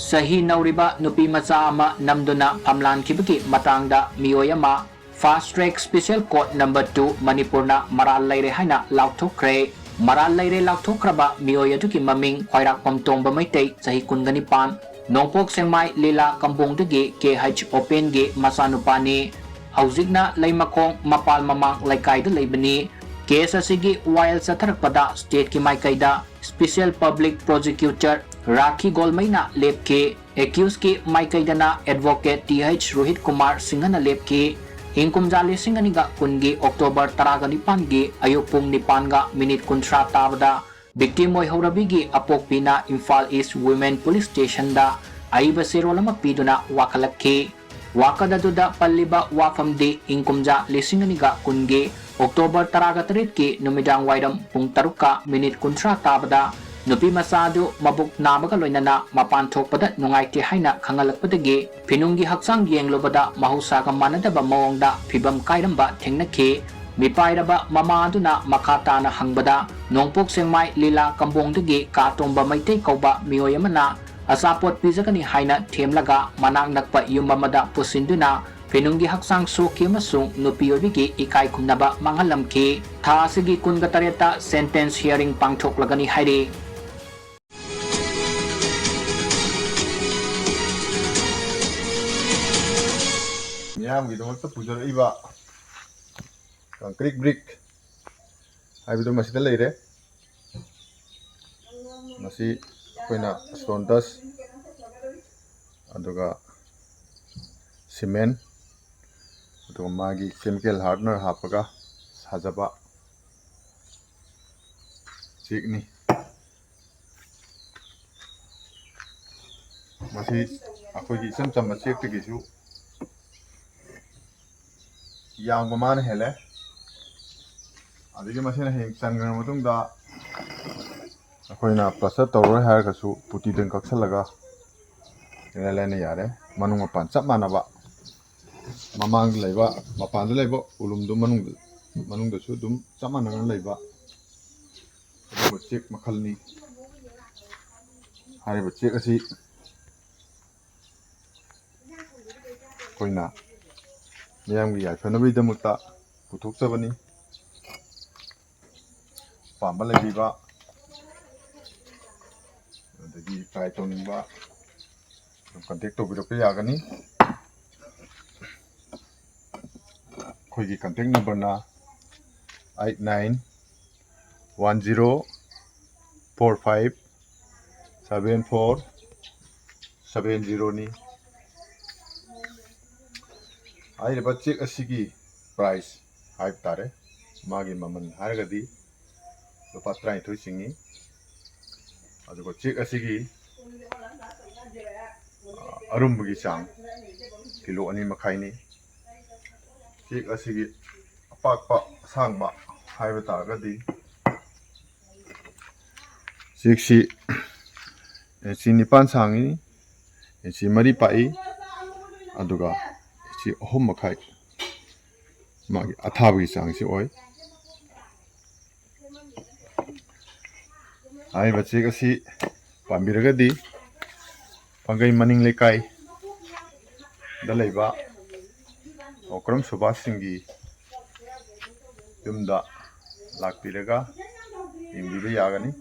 Chahi Nouribi Nupi Macha ama namduna Famlankhiba Matangda Meeoi ama Fast Track Special Court Number 2 Manipurna Maral Leire Laothokhre Maral Leire Laothokhre Meeoi aduki maming Khwairakpam Tongba Maitei Chahi 19 Nongpok Sengmai Lila Kampongdagi KH Open gi Masanupani Hauzikna Leimakong Mapal Mamang Laikaida Leibani Case asigi while satharakpada state ki maikaida Special Public Prosecutor Rakhi Golmaina lepke accused ki maikaidana Advocate TH Rohit Kumar Singhana lepke Inkumjali Singhaniga kungi October 19 gi ayupung nipanga minute kuntra tabada victim oi horabigi apokpina Imphal East Women Police Station da aiba serolama piduna wakalakki wakadaduda palliba wafamdi inkumja lisinganiga kungi October 13 ki numidang wairam pung taruka minute kuntra tabada nupi masadu mabuk nabaga loinana mapan thokpada nungaiti haina khangalakpadagi pinungi haksang yenglobada mahusaga manadaba mawongda phibam kairamba thengnakhi mipairaba mamaduna makatana hangbada nongpok sengmai lila kambongdagi katomba maitei kauba meeoi amana asapot pizakani haina themlaga manak nakpa yumamada pusinduna Pinungi haksang suki masung nupi oibigi ikai kumnaba mangalamki tha asigi 19 sentence hearing pangthoklagani hairi Miyam gi dong ta pujar iba concrete brick ai bidu masida leire masi koina stone dust aduga cement aduga magi chemical hardener hapaga sajaba chikni masi akoi gi sam sam chek te gisu yang pamana hele adigi masina heng changna matung da akoina plaster tawroi har kasu puti den kaksalaga lene yare manung mapan chap manaba mamang leiba mapan da leiba ulum du manung da su dum chap manang leiba adu chek makhalni hari ba chek asi koina miyam gi ya phanabi da mutta puthok chabani pamba leiba adagi try tawningba contact tawbirappa yagani khoigi contact number na 8910457470 ni ai reba check asigi price hype tare magi maman hargadi lupa 33 singi adugo check asigi arumbugi chang kilo ani makhai ni check asigi apakpa sangba haiba targadi check si nipan sangi si mari pai aduga si ahum makhai magi athabi chang si oi ai ba check asi pambiragadi pangai maning lekai da leiba okram subhas singi yumda lakpiraga imbibe yagani